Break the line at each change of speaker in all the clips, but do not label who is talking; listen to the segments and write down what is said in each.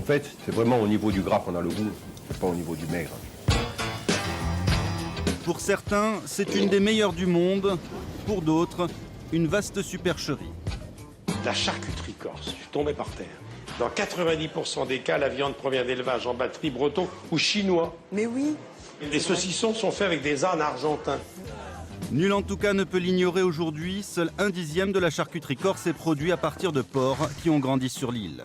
fait, c'est vraiment au niveau du gras qu'on a le goût, c'est pas au niveau du maigre.
Pour certains, c'est une des meilleures du monde. Pour d'autres, une vaste supercherie.
La charcuterie corse, je suis tombé par terre. Dans 90% des cas, la viande provient d'élevage en batterie breton ou chinois.
Mais oui.
Les saucissons sont faits avec des ânes argentins.
Nul en tout cas ne peut l'ignorer aujourd'hui, seul 1/10 de la charcuterie corse est produit à partir de porcs qui ont grandi sur l'île.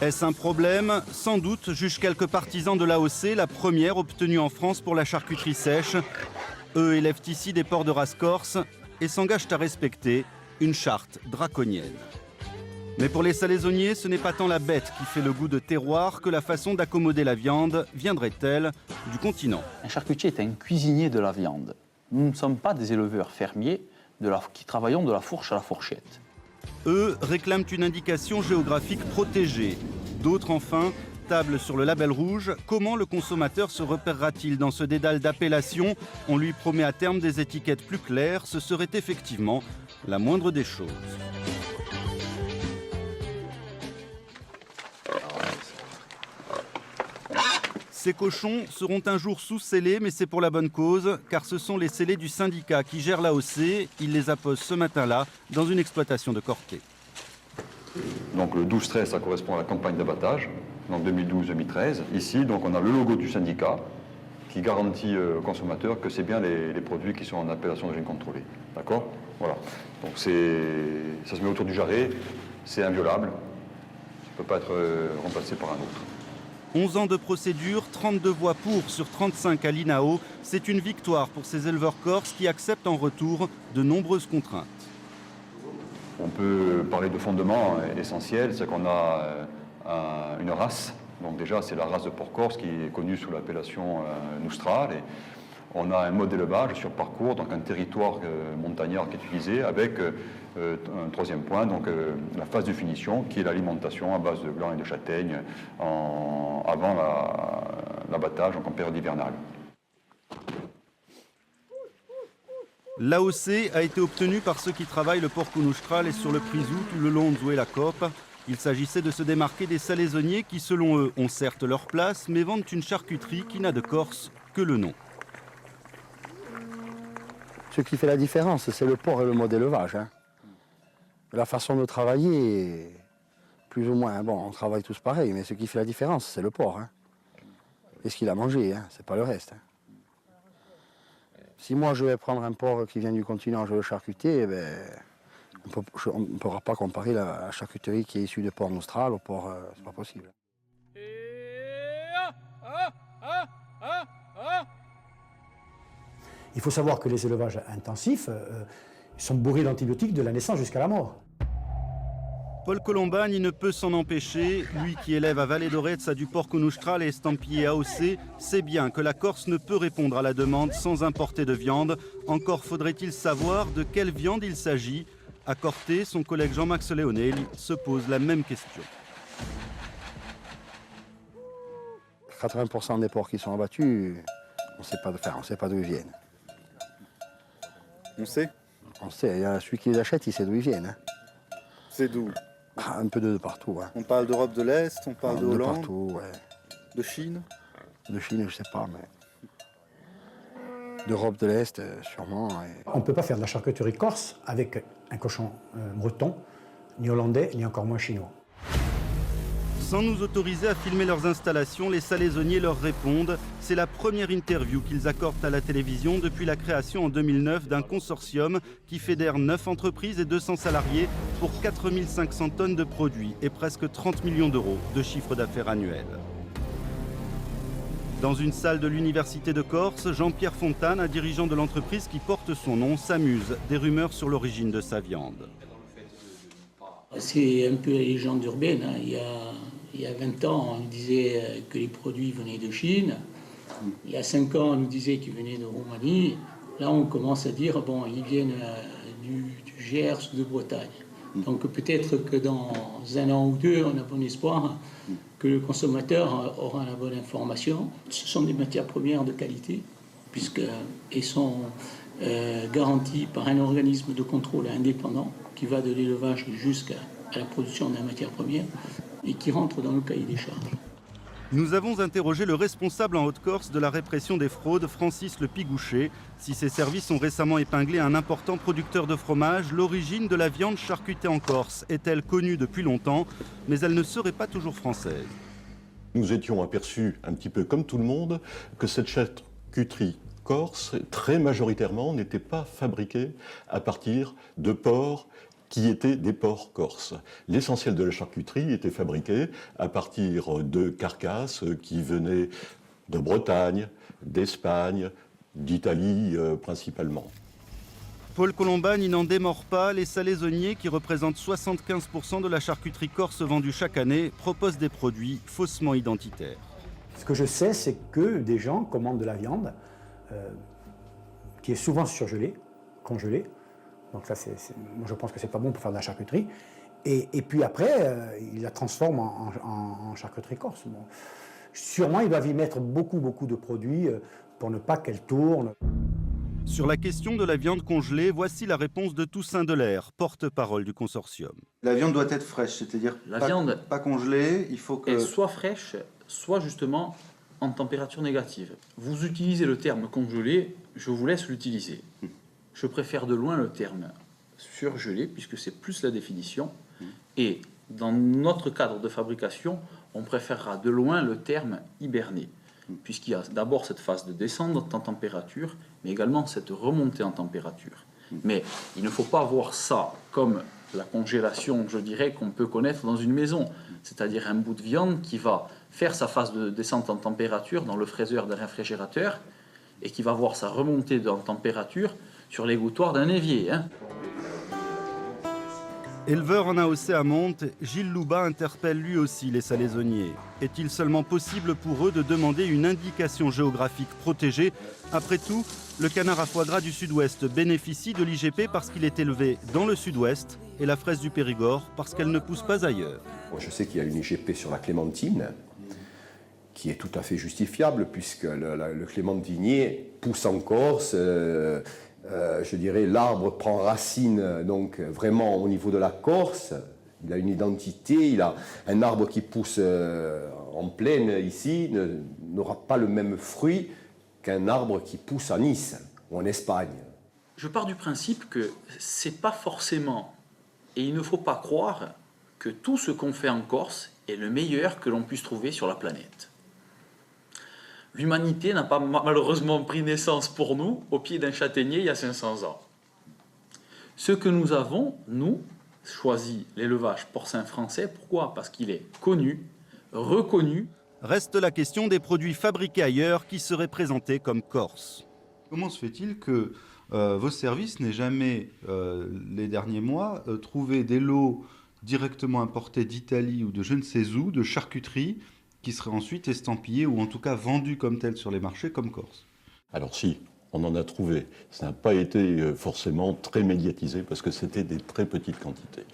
Est-ce un problème? Sans doute, jugent quelques partisans de l'AOC, la première obtenue en France pour la charcuterie sèche. Eux élèvent ici des porcs de race corse et s'engagent à respecter une charte draconienne. Mais pour les salaisonniers, ce n'est pas tant la bête qui fait le goût de terroir que la façon d'accommoder la viande viendrait-elle du continent.
Un charcutier est un cuisinier de la viande. Nous ne sommes pas des éleveurs fermiers qui travaillons de la fourche à la fourchette.
Eux réclament une indication géographique protégée. D'autres, enfin, tablent sur le label rouge. Comment le consommateur se repérera-t-il dans ce dédale d'appellations? On lui promet à terme des étiquettes plus claires. Ce serait effectivement la moindre des choses. Ces cochons seront un jour sous-scellés, mais c'est pour la bonne cause, car ce sont les scellés du syndicat qui gèrent l'AOC. Ils les apposent ce matin-là dans une exploitation de Corté.
Donc le 12-13, ça correspond à la campagne d'abattage, donc 2012-2013. Ici, donc, on a le logo du syndicat qui garantit aux consommateurs que c'est bien les produits qui sont en appellation d'origine contrôlée. D'accord? Voilà. Donc ça se met autour du jarret, c'est inviolable, ça ne peut pas être remplacé par un autre.
11 ans de procédure, 32 voix pour sur 35 à l'INAO. C'est une victoire pour ces éleveurs corses qui acceptent en retour de nombreuses contraintes.
On peut parler de fondement essentiel, c'est qu'on a une race. Donc déjà, c'est la race de porc corse qui est connue sous l'appellation Noustral. Et on a un mode d'élevage sur parcours, donc un territoire montagnard qui est utilisé, avec un troisième point, donc la phase de finition, qui est l'alimentation à base de glands et de châtaignes avant l'abattage, donc en période hivernale.
L'AOC a été obtenue par ceux qui travaillent le porc noustral et sur le Prisout, le Lonzo et la Cope. Il s'agissait de se démarquer des salaisonniers qui, selon eux, ont certes leur place, mais vendent une charcuterie qui n'a de Corse que le nom.
Ce qui fait la différence, c'est le porc et le mode d'élevage. Hein. La façon de travailler, plus ou moins, bon, on travaille tous pareil, mais ce qui fait la différence, c'est le porc. Hein. Et ce qu'il a mangé, hein, c'est pas le reste. Hein. Si moi je vais prendre un porc qui vient du continent, je veux le charcuter, eh ben, on ne pourra pas comparer la charcuterie qui est issue de porc noustral au porc, c'est pas possible.
Il faut savoir que les élevages intensifs sont bourrés d'antibiotiques de la naissance jusqu'à la mort.
Paul Colombagne ne peut s'en empêcher. Lui qui élève à Vallée d'Orezza du porc noustral et estampillé AOC, sait bien que la Corse ne peut répondre à la demande sans importer de viande. Encore faudrait-il savoir de quelle viande il s'agit. À Corté, son collègue Jean-Max Leonelli se pose la même question.
80% des porcs qui sont abattus, on ne sait pas d'où ils viennent.
On sait?
On sait, il y a celui qui les achète, il sait d'où ils viennent. Hein.
C'est d'où?
Un peu de partout. Hein.
On parle d'Europe de l'Est, on parle de Hollande?
De partout, ouais.
De Chine?
De Chine, je sais pas, mais... D'Europe de l'Est, sûrement. Et...
On ne peut pas faire de la charcuterie corse avec un cochon breton, ni hollandais, ni encore moins chinois.
Sans nous autoriser à filmer leurs installations, les salaisonniers leur répondent. C'est la première interview qu'ils accordent à la télévision depuis la création en 2009 d'un consortium qui fédère 9 entreprises et 200 salariés pour 4500 tonnes de produits et presque 30 millions d'euros de chiffre d'affaires annuel. Dans une salle de l'Université de Corse, Jean-Pierre Fontane, un dirigeant de l'entreprise qui porte son nom, s'amuse des rumeurs sur l'origine de sa viande.
C'est un peu la légende urbaine. Hein. Il y a 20 ans, on disait que les produits venaient de Chine. Il y a 5 ans, on nous disait qu'ils venaient de Roumanie. Là, on commence à dire bon, ils viennent du Gers ou de Bretagne. Donc peut-être que dans un an ou deux, on a bon espoir que le consommateur aura la bonne information. Ce sont des matières premières de qualité, puisqu'elles sont garanties par un organisme de contrôle indépendant qui va de l'élevage jusqu'à la production de la matière première. et qui rentre dans le cahier des charges.
Nous avons interrogé le responsable en Haute-Corse de la répression des fraudes, Francis Le Pigouchet. Si ses services ont récemment épinglé un important producteur de fromage, l'origine de la viande charcutée en Corse est-elle connue depuis longtemps, mais elle ne serait pas toujours française.
Nous étions aperçus, un petit peu comme tout le monde, que cette charcuterie corse, très majoritairement, n'était pas fabriquée à partir de porcs qui étaient des porcs corses. L'essentiel de la charcuterie était fabriqué à partir de carcasses qui venaient de Bretagne, d'Espagne, d'Italie principalement.
Paul Colombagne n'en démord pas, les salaisonniers, qui représentent 75% de la charcuterie corse vendue chaque année, proposent des produits faussement identitaires.
Ce que je sais, c'est que des gens commandent de la viande qui est souvent surgelée, congelée. Donc ça, moi je pense que c'est pas bon pour faire de la charcuterie. Et puis après, ils la transforment en charcuterie corse. Bon. Sûrement, ils doivent y mettre beaucoup de produits pour ne pas qu'elle tourne.
Sur la question de la viande congelée, voici la réponse de Toussaint Delair, porte-parole du consortium.
La viande doit être fraîche, c'est-à-dire pas congelée, il faut que...
Soit fraîche, soit justement en température négative. Vous utilisez le terme congelé, je vous laisse l'utiliser. Je préfère de loin le terme surgelé, puisque c'est plus la définition. Et dans notre cadre de fabrication, on préférera de loin le terme hiberné, puisqu'il y a d'abord cette phase de descente en température, mais également cette remontée en température. Mais il ne faut pas voir ça comme la congélation, je dirais, qu'on peut connaître dans une maison, c'est-à-dire un bout de viande qui va faire sa phase de descente en température dans le fraiseur d'un réfrigérateur et qui va voir sa remontée en température sur l'égouttoir d'un évier.
Éleveur en AOC à Monte, Gilles Louba interpelle lui aussi les salaisonniers. Est-il seulement possible pour eux de demander une indication géographique protégée? Après tout, le canard à foie gras du Sud-Ouest bénéficie de l'IGP parce qu'il est élevé dans le Sud-Ouest et la fraise du Périgord parce qu'elle ne pousse pas ailleurs.
Je sais qu'il y a une IGP sur la clémentine qui est tout à fait justifiable puisque le clémentinier pousse en Corse. Je dirais, l'arbre prend racine donc vraiment au niveau de la Corse. Il a une identité, il a un arbre qui pousse en plaine ici, n'aura pas le même fruit qu'un arbre qui pousse à Nice ou en Espagne.
Je pars du principe que c'est pas forcément, et il ne faut pas croire que tout ce qu'on fait en Corse est le meilleur que l'on puisse trouver sur la planète. L'humanité n'a pas malheureusement pris naissance pour nous au pied d'un châtaignier il y a 500 ans. Ce que nous avons, nous, choisi l'élevage porcin français. Pourquoi? Parce qu'il est connu, reconnu.
Reste la question des produits fabriqués ailleurs qui seraient présentés comme corses.
Comment se fait-il que vos services n'aient jamais, les derniers mois, trouvé des lots directement importés d'Italie ou de je ne sais où, de charcuterie, qui seraient ensuite estampillés ou en tout cas vendus comme tels sur les marchés comme corse?
Alors si, on en a trouvé. Ça n'a pas été forcément très médiatisé parce que c'était des très petites quantités.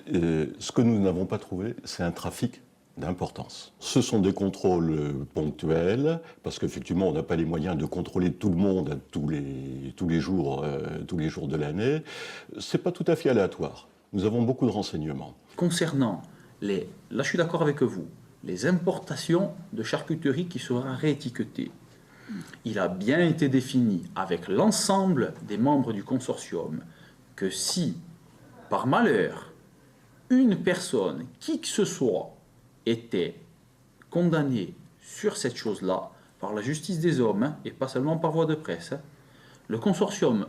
Ce que nous n'avons pas trouvé, c'est un trafic d'importance. Ce sont des contrôles ponctuels, parce qu'effectivement, on n'a pas les moyens de contrôler tout le monde tous les jours de l'année. C'est pas tout à fait aléatoire. Nous avons beaucoup de renseignements.
Concernant là je suis d'accord avec vous, les importations de charcuterie qui sera réétiquetée. Il a bien été défini avec l'ensemble des membres du consortium que si, par malheur, une personne, qui que ce soit, était condamnée sur cette chose-là par la justice des hommes, et pas seulement par voie de presse, le consortium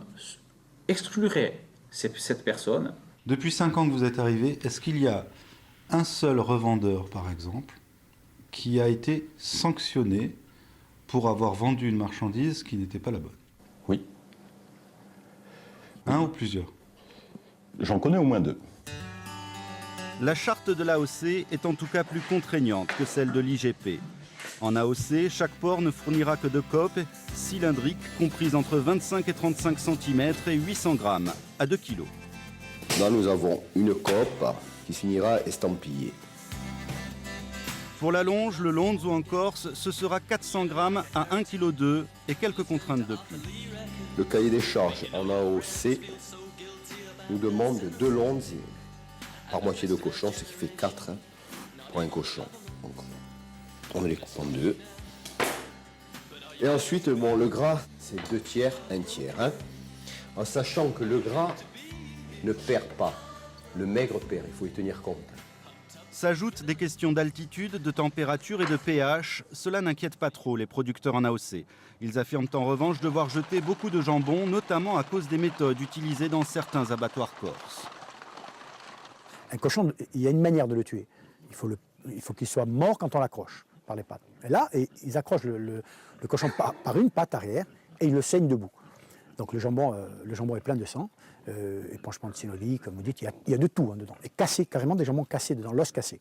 exclurait cette personne.
Depuis 5 ans que vous êtes arrivé, est-ce qu'il y a un seul revendeur, par exemple, qui a été sanctionné pour avoir vendu une marchandise qui n'était pas la bonne?
Oui.
Un ou plusieurs?
J'en connais au moins 2.
La charte de l'AOC est en tout cas plus contraignante que celle de l'IGP. En AOC, chaque porc ne fournira que 2 coopes cylindriques comprises entre 25 et 35 cm et 800 grammes à 2 kg.
Là, nous avons une cope qui finira estampillée.
Pour la longe, le Lonzo en Corse, ce sera 400 grammes à 1,2 kg et quelques contraintes de plus.
Le cahier des charges en AOC nous demande 2 longes par moitié de cochon, ce qui fait 4, pour un cochon. Donc, on les coupe en deux. Et ensuite, bon, le gras, c'est 2 tiers, 1 tiers. Hein, en sachant que le gras ne perd pas, le maigre perd, il faut y tenir compte.
S'ajoutent des questions d'altitude, de température et de pH. Cela n'inquiète pas trop les producteurs en AOC. Ils affirment en revanche devoir jeter beaucoup de jambon, notamment à cause des méthodes utilisées dans certains abattoirs corses.
Un cochon, il y a une manière de le tuer. Il faut qu'il soit mort quand on l'accroche par les pattes. Et là, ils accrochent le cochon par une patte arrière et ils le saignent debout. Donc le jambon est plein de sang, épanchement de synolie, comme vous dites, il y a de tout hein, dedans. Et cassé, carrément des jambons cassés dedans, l'os cassé.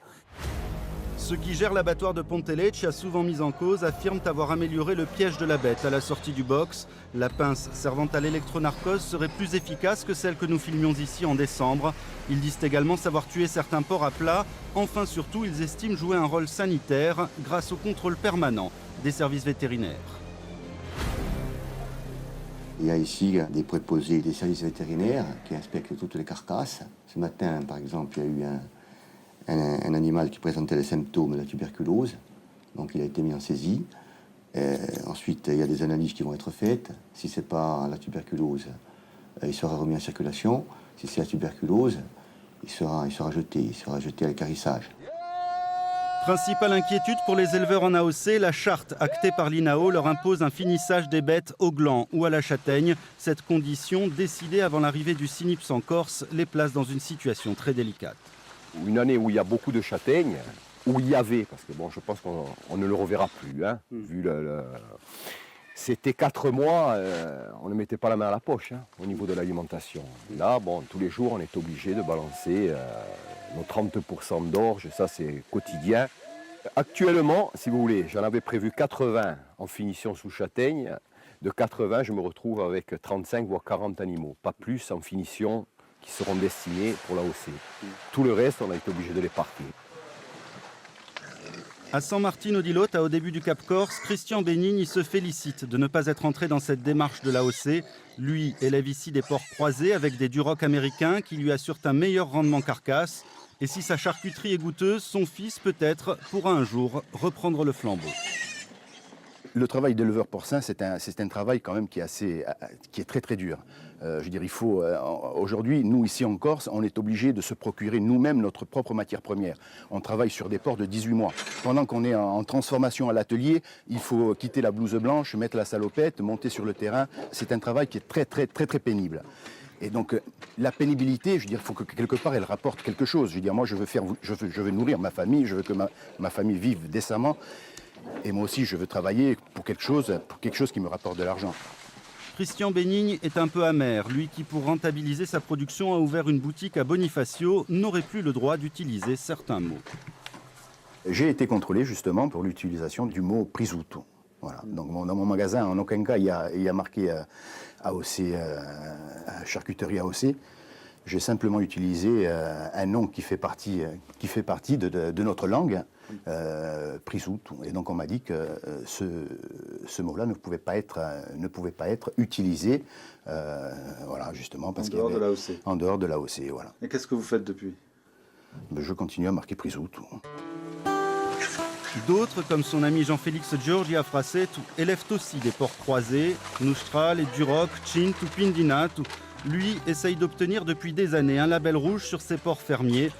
Ceux qui gèrent l'abattoir de Pontelecce, souvent mis en cause, affirment avoir amélioré le piège de la bête à la sortie du box. La pince servant à l'électronarcose serait plus efficace que celle que nous filmions ici en décembre. Ils disent également savoir tuer certains porcs à plat. Enfin, surtout, ils estiment jouer un rôle sanitaire grâce au contrôle permanent des services vétérinaires.
Il y a ici des préposés des services vétérinaires qui inspectent toutes les carcasses. Ce matin, par exemple, il y a eu un animal qui présentait les symptômes de la tuberculose. Donc il a été mis en saisie. Ensuite, il y a des analyses qui vont être faites. Si ce n'est pas la tuberculose, il sera remis en circulation. Si c'est la tuberculose, il sera jeté à l'équarrissage.
Principale inquiétude pour les éleveurs en AOC, la charte actée par l'INAO leur impose un finissage des bêtes au gland ou à la châtaigne. Cette condition, décidée avant l'arrivée du Cynips en Corse, les place dans une situation très délicate.
Une année où il y a beaucoup de châtaignes, où il y avait, parce que bon, je pense qu'on ne le reverra plus, hein, vu c'était 4 mois, on ne mettait pas la main à la poche hein, au niveau de l'alimentation. Là, bon, tous les jours, on est obligé de balancer nos 30% d'orge, ça c'est quotidien. Actuellement, si vous voulez, j'en avais prévu 80 en finition sous châtaigne. De 80, je me retrouve avec 35 voire 40 animaux, pas plus en finition qui seront destinés pour l'AOC. Tout le reste, on a été obligé de les parquer.
À San Martino-di-Lota, au début du Cap Corse, Christian Benigni se félicite de ne pas être entré dans cette démarche de l'AOC. Lui élève ici des porcs croisés avec des durocs américains qui lui assurent un meilleur rendement carcasse. Et si sa charcuterie est goûteuse, son fils peut-être pourra un jour reprendre le flambeau.
Le travail d'éleveur porcin, c'est un travail quand même qui est très très dur. Je veux dire, il faut aujourd'hui, nous ici en Corse, on est obligé de se procurer nous-mêmes notre propre matière première. On travaille sur des porcs de 18 mois. Pendant qu'on est en transformation à l'atelier, il faut quitter la blouse blanche, mettre la salopette, monter sur le terrain. C'est un travail qui est très très très très pénible. Et donc la pénibilité, je veux dire, il faut que quelque part elle rapporte quelque chose. Je veux dire, moi je veux nourrir ma famille, je veux que ma famille vive décemment. Et moi aussi, je veux travailler pour quelque chose qui me rapporte de l'argent.
Christian Benigni est un peu amer. Lui qui, pour rentabiliser sa production, a ouvert une boutique à Bonifacio, n'aurait plus le droit d'utiliser certains mots.
J'ai été contrôlé justement pour l'utilisation du mot prisotto. Voilà. Donc dans mon magasin, en aucun cas, il y a marqué AOC, charcuterie AOC. J'ai simplement utilisé un nom qui fait partie de notre langue, prisotto. Et donc on m'a dit que ce mot-là ne pouvait pas être utilisé, voilà, justement parce qu'il y avait, en dehors de l'AOC. Voilà.
Et qu'est-ce que vous faites depuis?
Je continue à marquer prisotto.
D'autres, comme son ami Jean-Félix Giorgia Frasetto, élèvent aussi des porcs croisés, Noustral et Duroc, Cintu, Pindinatu. Lui essaye d'obtenir depuis des années un label rouge sur ses porcs fermiers.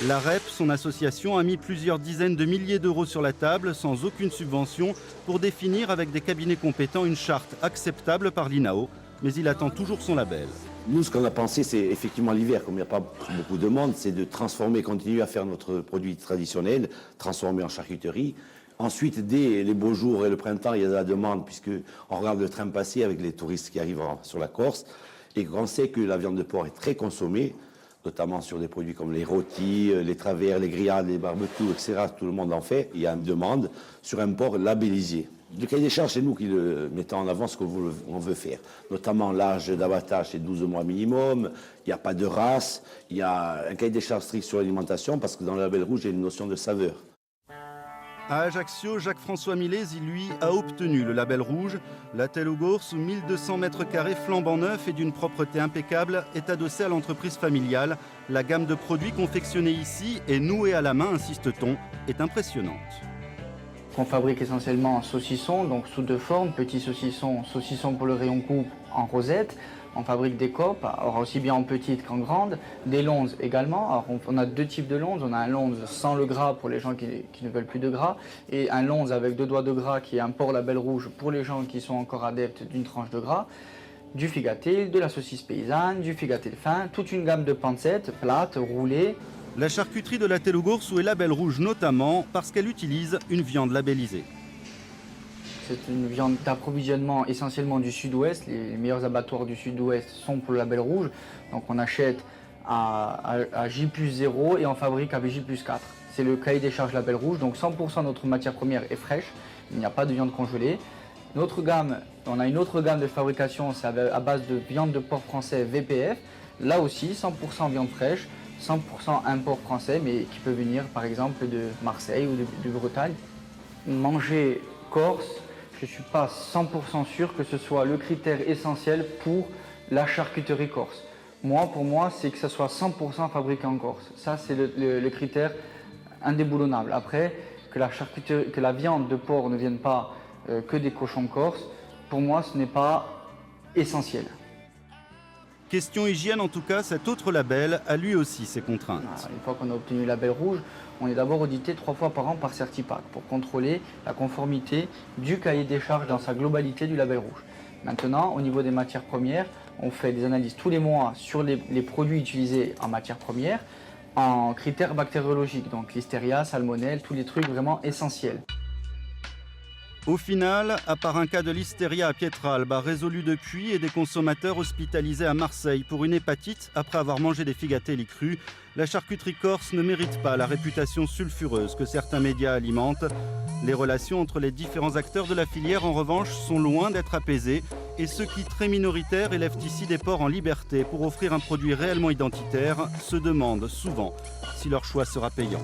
La REP, son association, a mis plusieurs dizaines de milliers d'euros sur la table, sans aucune subvention, pour définir avec des cabinets compétents une charte acceptable par l'INAO. Mais il attend toujours son label.
Nous, ce qu'on a pensé, c'est effectivement l'hiver, comme il n'y a pas beaucoup de monde, c'est de transformer, continuer à faire notre produit traditionnel, transformer en charcuterie. Ensuite, dès les beaux jours et le printemps, il y a de la demande, puisqu'on regarde le train passer avec les touristes qui arrivent sur la Corse, et qu'on sait que la viande de porc est très consommée, notamment sur des produits comme les rôtis, les travers, les grillades, les barbecues, etc. Tout le monde en fait. Il y a une demande sur un porc labellisé. Le cahier des charges, c'est nous qui le mettons en avant ce qu'on veut faire. Notamment l'âge d'abattage, c'est 12 mois minimum. Il n'y a pas de race. Il y a un cahier des charges strict sur l'alimentation parce que dans le label rouge, il y a une notion de saveur.
À Ajaccio, Jacques-François Milesi, lui, a obtenu le label rouge. La Telle aux Gours, sous 1200 mètres carrés flambant neuf et d'une propreté impeccable, est adossée à l'entreprise familiale. La gamme de produits confectionnés ici et nouée à la main, insiste-t-on, est impressionnante.
On fabrique essentiellement saucissons, donc sous deux formes, petits saucissons, saucissons pour le rayon coupe en rosette. On fabrique des coppes, alors aussi bien en petites qu'en grandes, des lonzes également. Alors on a deux types de lonzes. On a un lonze sans le gras pour les gens qui ne veulent plus de gras et un lonze avec 2 doigts de gras qui est un port label rouge pour les gens qui sont encore adeptes d'une tranche de gras. Du figaté, de la saucisse paysanne, du figaté fin, toute une gamme de pancettes, plates, roulées.
La charcuterie de la Telle aux Gours est label rouge notamment parce qu'elle utilise une viande labellisée.
C'est une viande d'approvisionnement essentiellement du sud-ouest. Les meilleurs abattoirs du sud-ouest sont pour le label rouge. Donc on achète à J+0 et on fabrique avec J+4. C'est le cahier des charges label rouge. Donc 100% de notre matière première est fraîche. Il n'y a pas de viande congelée. Notre gamme, on a une autre gamme de fabrication, c'est à base de viande de porc français VPF. Là aussi, 100% viande fraîche, 100% import français, mais qui peut venir par exemple de Marseille ou de Bretagne. Manger corse, je ne suis pas 100% sûr que ce soit le critère essentiel pour la charcuterie corse. Pour moi, c'est que ça soit 100% fabriqué en Corse. Ça, c'est le critère indéboulonnable. Après, que la viande de porc ne vienne pas que des cochons corses, pour moi, ce n'est pas essentiel.
Question hygiène, en tout cas, cet autre label a lui aussi ses contraintes.
Une fois qu'on a obtenu le label rouge, on est d'abord audité 3 fois par an par Certipac pour contrôler la conformité du cahier des charges dans sa globalité du label rouge. Maintenant, au niveau des matières premières, on fait des analyses tous les mois sur les produits utilisés en matières premières en critères bactériologiques, donc listeria, salmonelle, tous les trucs vraiment essentiels.
Au final, à part un cas de listeria à Pietralbe résolu depuis et des consommateurs hospitalisés à Marseille pour une hépatite après avoir mangé des figatelles crues, la charcuterie corse ne mérite pas la réputation sulfureuse que certains médias alimentent. Les relations entre les différents acteurs de la filière, en revanche, sont loin d'être apaisées et ceux qui, très minoritaires, élèvent ici des porcs en liberté pour offrir un produit réellement identitaire se demandent souvent si leur choix sera payant.